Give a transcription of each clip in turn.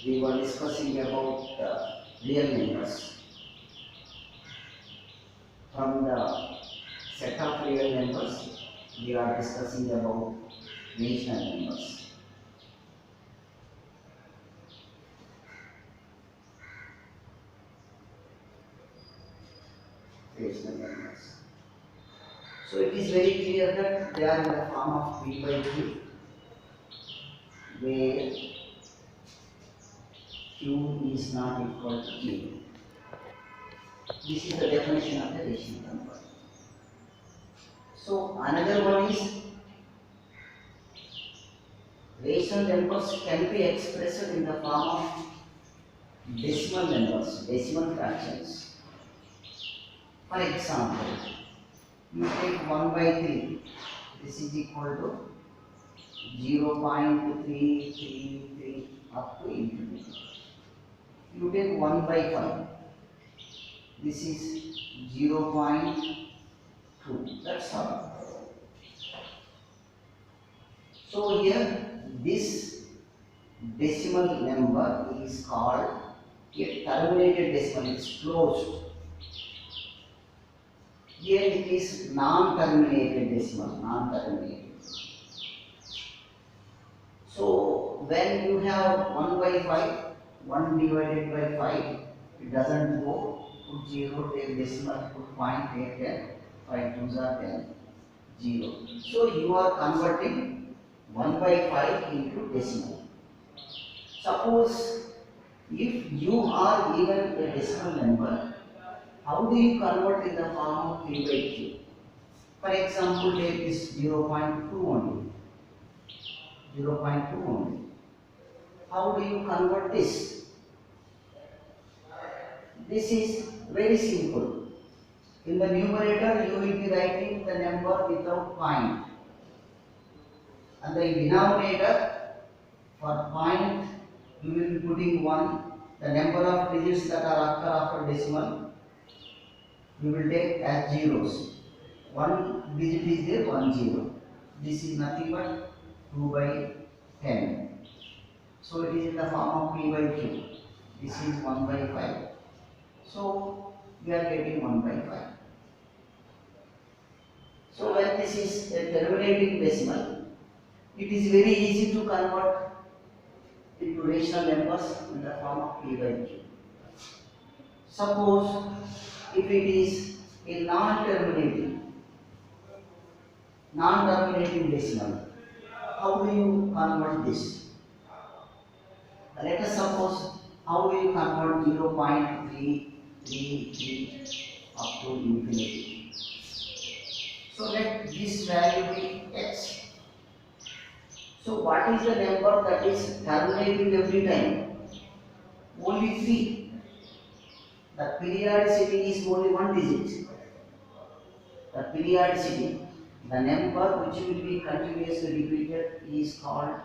we were discussing about real numbers. From the set of real numbers, we are discussing about rational numbers. Rational numbers. So it is very clear that they are in the form of p by q, where q is not equal to q. This is the definition of the rational number. So another one is rational numbers can be expressed in the form of decimal numbers, decimal fractions. For example, you take 1 by 3, this is equal to 0.333 up to infinity. You take 1 by 5, this is 0.2, that's all. So here this decimal number is called a terminated decimal, it's closed. Here it is non-terminated decimal, non-terminated. So when you have 1 by 5, 1 divided by 5, it doesn't go, put 0, take decimal, put point, take 10, 5 2s are 10, 0. So you are converting 1 by 5 into decimal. Suppose if you are given a decimal number, how do you convert in the form of p by q? For example, take this 0.2 only. 0.2 only. How do you convert this? This is very simple. In the numerator, you will be writing the number without point. And the denominator, for point, you will be putting 1. The number of digits that are after decimal, you will take as zeros. 1 digit is there, 1 0. This is nothing but 2 by 10. So it is in the form of p by q. This is 1 by 5. So we are getting 1 by 5. So when this is a terminating decimal, it is very easy to convert into rational numbers in the form of p by q. Suppose if it is a non-terminating decimal, how do you convert this? Let us suppose how do you convert 0.333 up to infinity. So let this value be x. So what is the number that is terminating every time? Only 3. The periodicity is only 1 digit. The periodicity, the number which will be continuously repeated, is called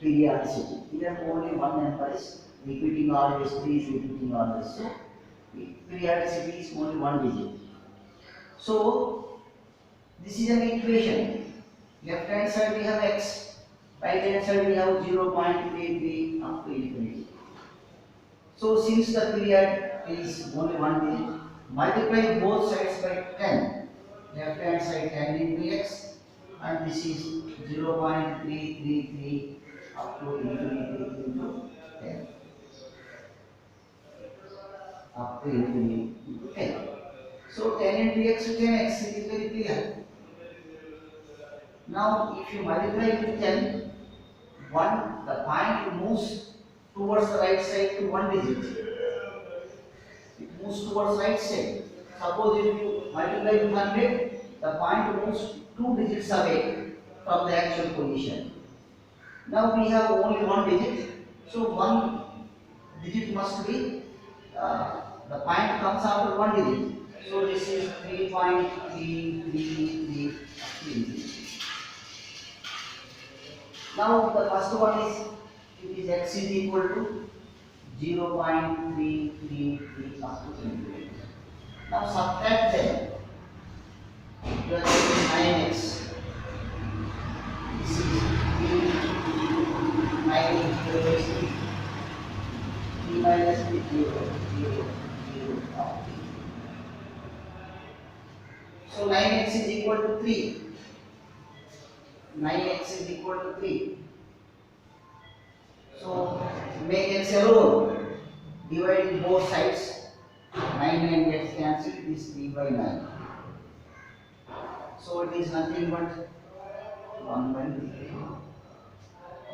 periodicity. Here only one number is repeating always, 3 is repeating always. So periodicity is only 1 digit. So this is an equation. Left hand side we have x, right hand side we have 0.33 up to infinity. So since the period is only 1 digit, multiply both sides by 10. Left hand side 10 into x, and this is 0.333 up to infinity into 10. Up to infinity into 10. So 10 into x to 10x, it is very clear. Now if you multiply with 10, the point moves towards the right side to 1 digit. It moves towards right side. Suppose if you multiply with 100, the point moves 2 digits away from the actual position. Now we have only 1 digit, so 1 digit must be, the point comes after 1 digit. So this is 3.333. Now the first one is, it is x is equal to 0.333 up to infinity. Now subtract them. You are getting 9x. This is 9 into 3. So 9x is equal to 3. 9x is equal to 3. So make x alone. Divide both sides. 9 gets cancelled. It is 3 by 9. So it is nothing but 1 by 3.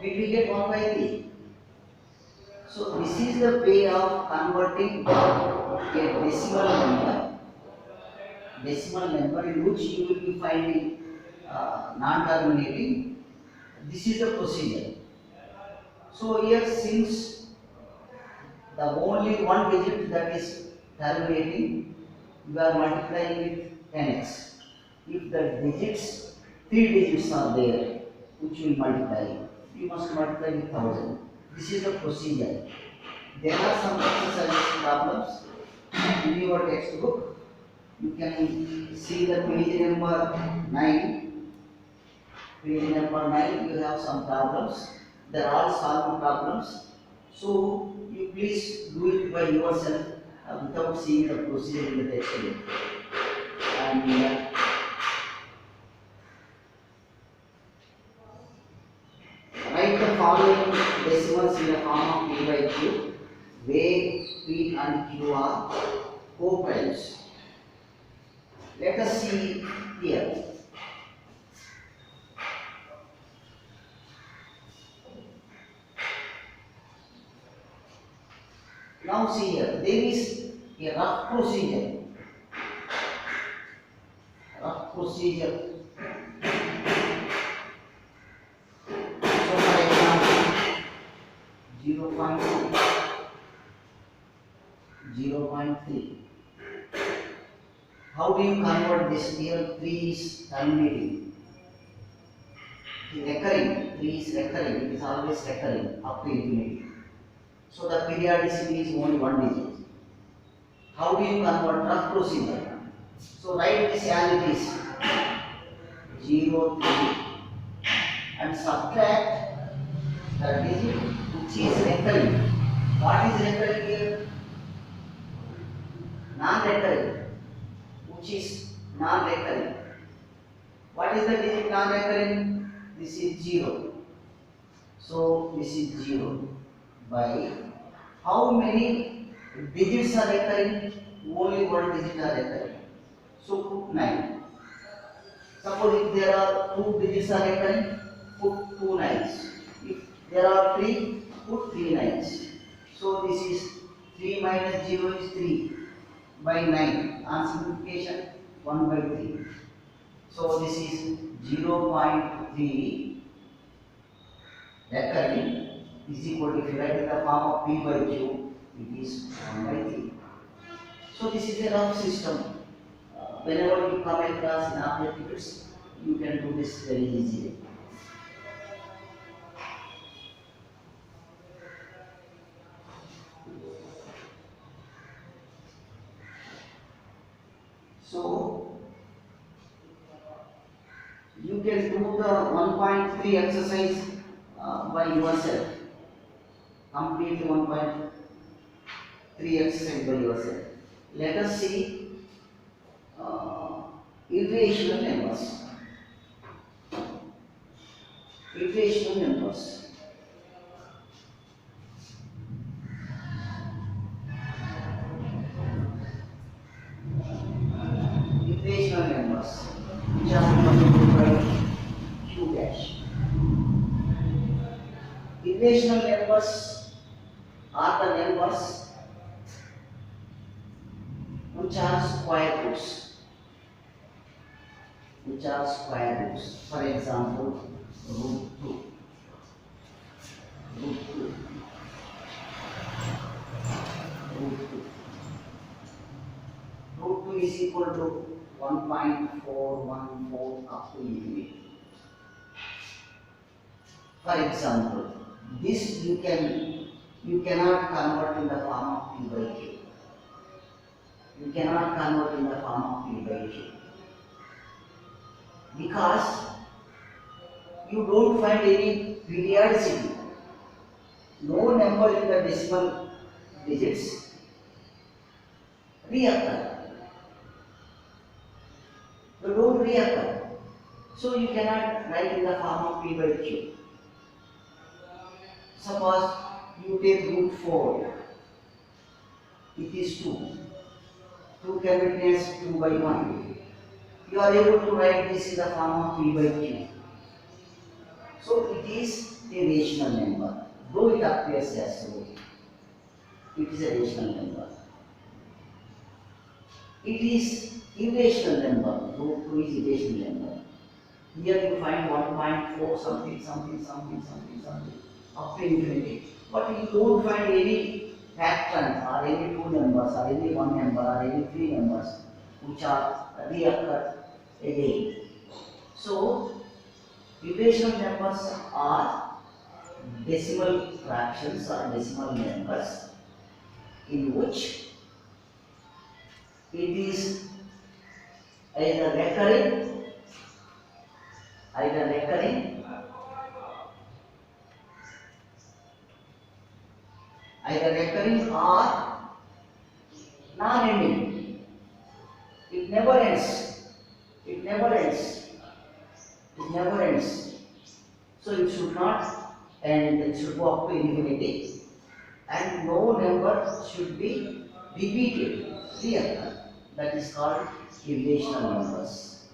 Did we get 1 by 3? So this is the way of converting a decimal number in which you will be finding non-terminating. This is the procedure. So here, since the only one digit that is terminating, you are multiplying with 10x. If the digits, 3 digits are there, which will multiply, you must multiply with 1000. This is the procedure. There are some exercise problems in your textbook. You can see the page number 9. Page number 9, you have some problems. They are all solved problems. So you please do it by yourself without seeing the procedure in the textbook. And write the following decimals in the form of P by Q, where P and Q are co-primes. Let us see here. Now see here, there is a rough procedure. Rough procedure. So for example, 0.3. 0.3. How do you convert this? Here 3 is terminating. Recurring. 3 is recurring. It is always recurring up to infinity. So the periodicity is only one digit. How do you convert? Rough procedure. So write this as it is 0, 3 and subtract the digit which is recurring. What is recurring here? Non-recurring. Which is non-recurring. What is the digit non-recurring? This is 0. So this is 0 by how many digits are recurring? Only one digit are recurring. So put 9. Suppose if there are 2 digits are recurring, put 2 9s. If there are 3, put 3 9s. So this is 3 minus 0 is 3 by 9. On simplification, 1 by 3. So this is 0.3 recurring is equal to, if you write in the form of P by Q, it is 1 by 3. So this is a rough system. Whenever you come across in objectives, you can do this very easily. So you can do the 1.3 exercise by yourself. Complete 1.3 exercise by yourself. Let us see irrational numbers. Irrational numbers. Irrational numbers which are multiplied by Q dash. Irrational numbers are the numbers which are square roots. Which are square roots. For example, root 2. Root 2. Root 2. Root 2 is equal to 1.414 up to infinity. For example, this you cannot convert in the form of P by Q. You cannot convert in the form of P by Q. Because you don't find any periodicity. No number in the decimal digits reoccur. reoccur. So you cannot write in the form of P by Q. Suppose you take root 4, it is 2. 2 can be written as 2 by 1. You are able to write this in the form of P by Q. So it is a rational number. Though it appears as root, it is a rational number. It is irrational number. Root 2 is irrational number. Here you find 1.4 something up to infinity. But you don't find any pattern or any two numbers or any one number or any three numbers which are reoccur again. So irrational numbers are decimal fractions or decimal numbers in which it is either recurring or non-ending. It never ends. It never ends. So it should not end, it should go up to infinity. And no number should be repeated, reoccur. That is called irrational numbers.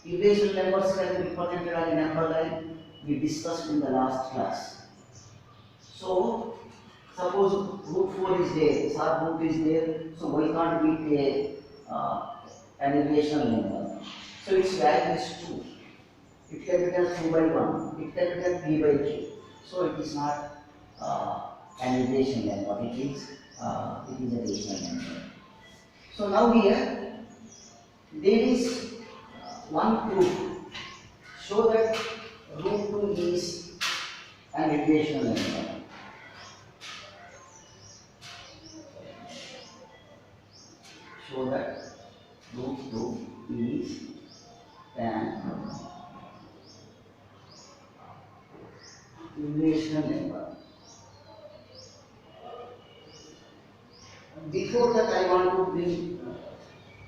Irrational numbers can be represented as a number line we discussed in the last class. So, suppose root 4 is there, sub root is there, so why can't we take an irrational number? So its value is 2. It can be written 2 by 1, it can be written 3 by 2. So it is not an irrational number, it is a rational number. So now here, there is one proof. Show that root 2 is an irrational number. Show that root 2 is an irrational number. Before that, I want to bring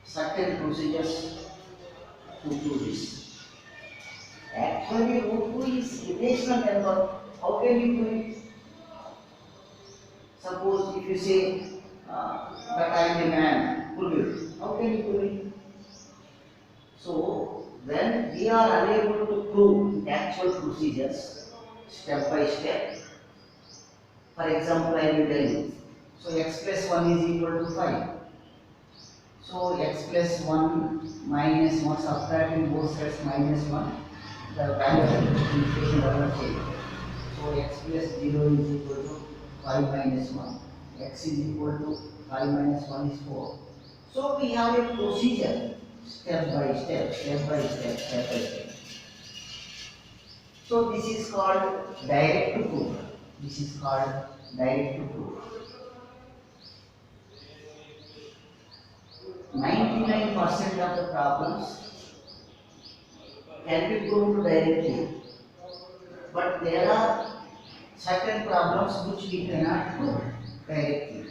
certain procedures to do this. Actually, root 2 is irrational number. How can you do it? Suppose if you say that I am a man, prove it. How can you do it? So, when we are unable to prove actual procedures step by step, for example, I will tell you. So x plus 1 is equal to 5. So x plus 1 minus 1, subtracting both sides minus 1, the value of the multiplication will not change. So x plus 0 is equal to 5 minus 1. X is equal to 5 minus 1 is 4. So we have a procedure, step by step. So this is called direct to proof. 99% of the problems can be proved directly, but there are certain problems which we cannot prove directly.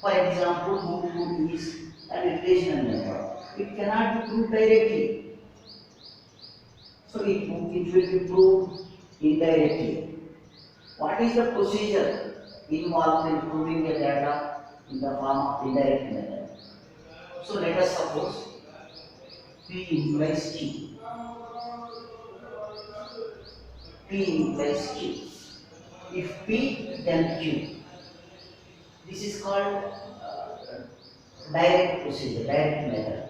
For example, root 2 is an irrational number. It cannot be proved directly. So it will be proved indirectly. What is the procedure involved in proving a data in the form of indirect method? So let us suppose P implies Q. If P, then Q. This is called direct procedure, direct method.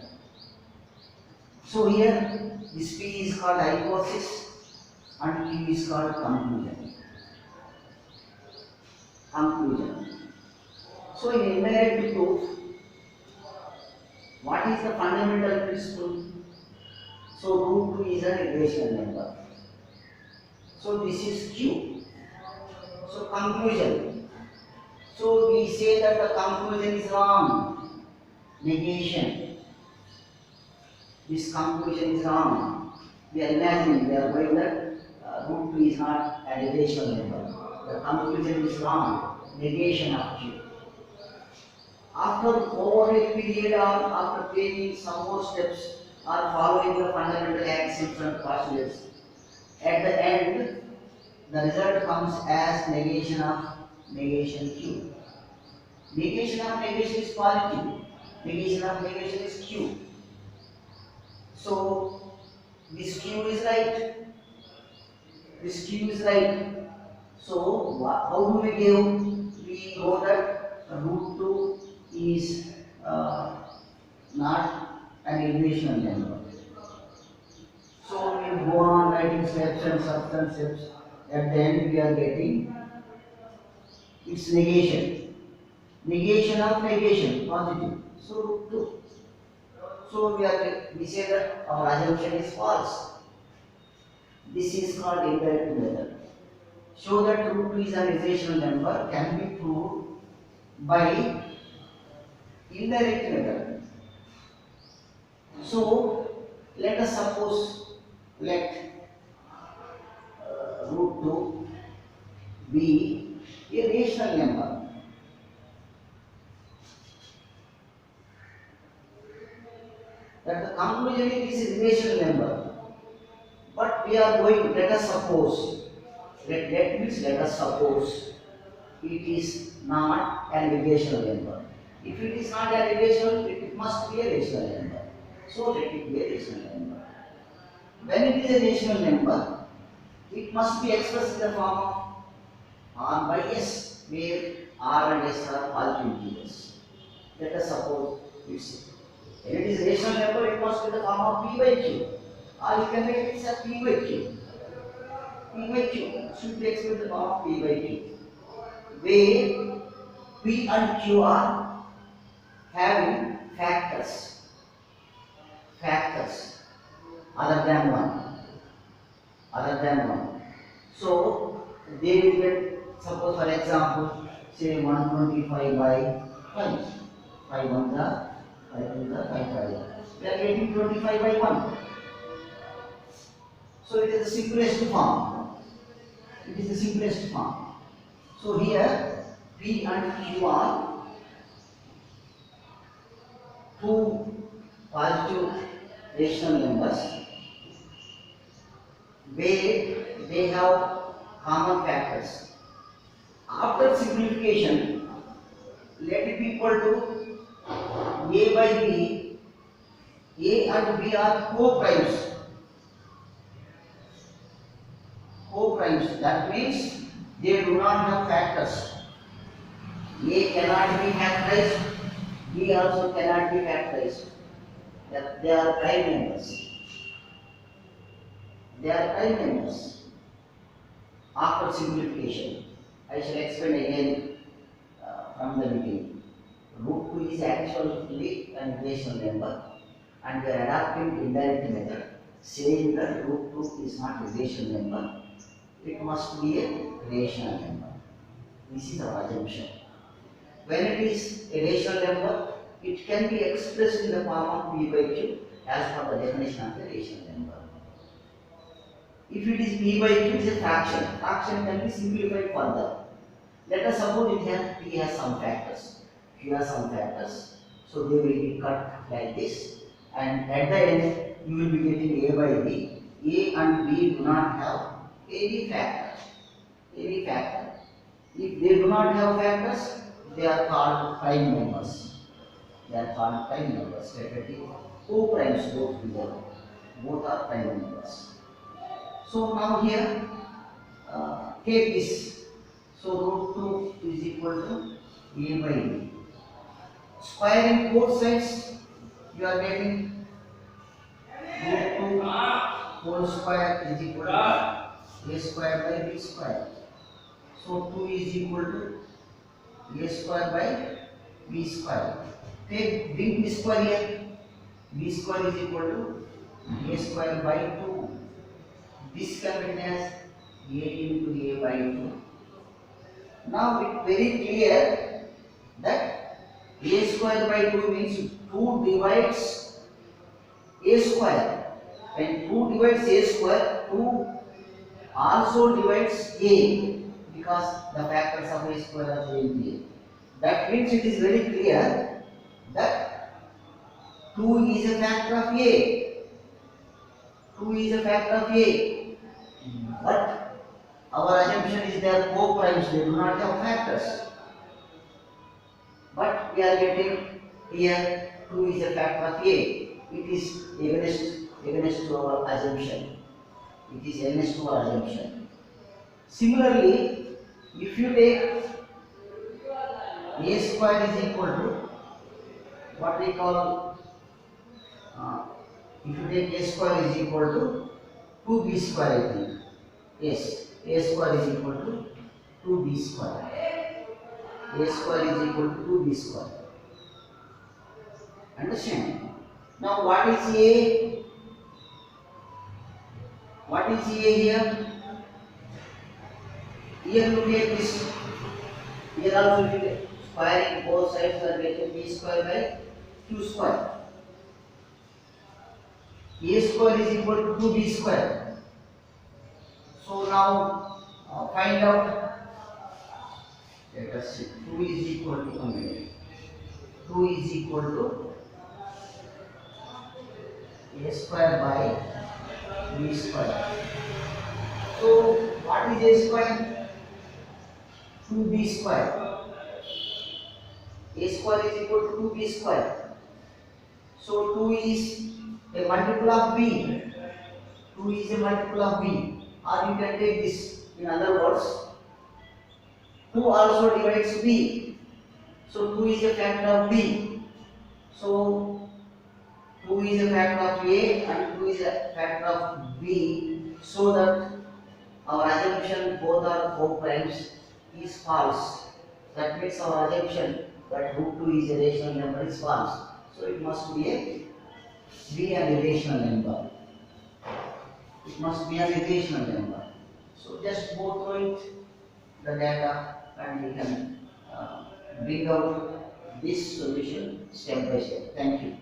So here, this P is called hypothesis and Q is called conclusion. So in indirect proof, what is the fundamental principle? So root 2 is an irrational number. So this is Q. So conclusion. So we say that the conclusion is wrong. Negation. This conclusion is wrong. We are imagining, we are going that root 2 is not an irrational number. The conclusion is wrong. Negation of Q. After over a period or after taking some more steps are following the fundamental axioms and postulates. At the end, the result comes as negation of negation Q. Negation of negation is positive. Negation of negation is Q. So this Q is right. This Q is right. So how do we give? We know that root 2 is not an irrational number. So we go on writing steps and substance steps. At the end we are getting its negation. Negation of negation, positive. So root 2. So we say that our assumption is false. This is called indirect method. Show that root 2 is an irrational number can be proved by indirect method. So let us suppose let root 2 be a rational number. That the conclusion is a rational number. But we are going, let us suppose, let us suppose it is not an irrational number. If it is not an irrational, it must be a rational number. So let it be a rational number. When it is a rational number, it must be expressed in the form of R by S, where R and S are positive integers. Let us suppose it's when it is a rational number, it must be in the form of P by Q. Or you can make it as P by Q. P by Q should be expressed in the form of P by Q, where P and Q are having factors other than 1. So they will get, suppose for example, say 125 by 5. 5 1s are 5 2s are 5 5. We are getting 25 by 1. So it is the simplest form. So here P and Q are two positive rational numbers where they have common factors. After simplification, let it be equal to A by B. A and B are co-primes. That means they do not have factors. A cannot be factorized, B also cannot be factorized. They are prime numbers. After simplification, I shall explain again from the beginning. Root 2 is actually an irrational number, and we are adopting indirect method, saying that root 2 is not a rational number. It must be a rational number. This is our assumption. When it is a rational number, it can be expressed in the form of P by Q as per the definition of a rational number. If it is P by Q, it is a fraction. Fraction can be simplified further. Let us suppose P has some factors, Q has some factors. So they will be cut like this, and at the end you will be getting A by B. A and B do not have any factor. If they do not have factors, they are called prime numbers. Respectively, co-primes both together. Both are prime numbers. So now here, take this. So root 2 is equal to A by B. Squaring both sides, you are getting root 2 whole square is equal to A square by B square. So 2 is equal to A square by B square. Take bring B square here. B square is equal to A square by 2. This can be written as A into A by 2. Now it is very clear that A square by 2 means 2 divides A square. When 2 divides A square, 2 also divides A, because the factors of A square are same here. That means it is very clear that 2 is a factor of A. 2 is a factor of A. But our assumption is they are co-primes, they do not have factors. But we are getting here 2 is a factor of A. It is against to our assumption. It is against to our assumption. Similarly, if you take A square is equal to what we call if you take A square is equal to 2B square, I think. Yes, A square is equal to 2B square. A square is equal to 2B square. Understand? Now what is A? What is A here? Here look at this. Here also you get squaring both sides are getting B square by Q square. A square is equal to 2B square. So now find out. Let us see. 2 is equal to 2 is equal to A square by B square. So what is A square? 2B square. A square is equal to 2B square. So 2 is a multiple of B. 2 is a multiple of B. Or you can take this in other words. 2 also divides B. So 2 is a factor of B. So 2 is a factor of A and 2 is a factor of B. So that our assumption both are co-primes is false. That means our assumption that root 2 is a rational number is false. So it must be an irrational number. It must be an irrational number. So just go through it, the data, and you can bring out this solution step by step. Thank you.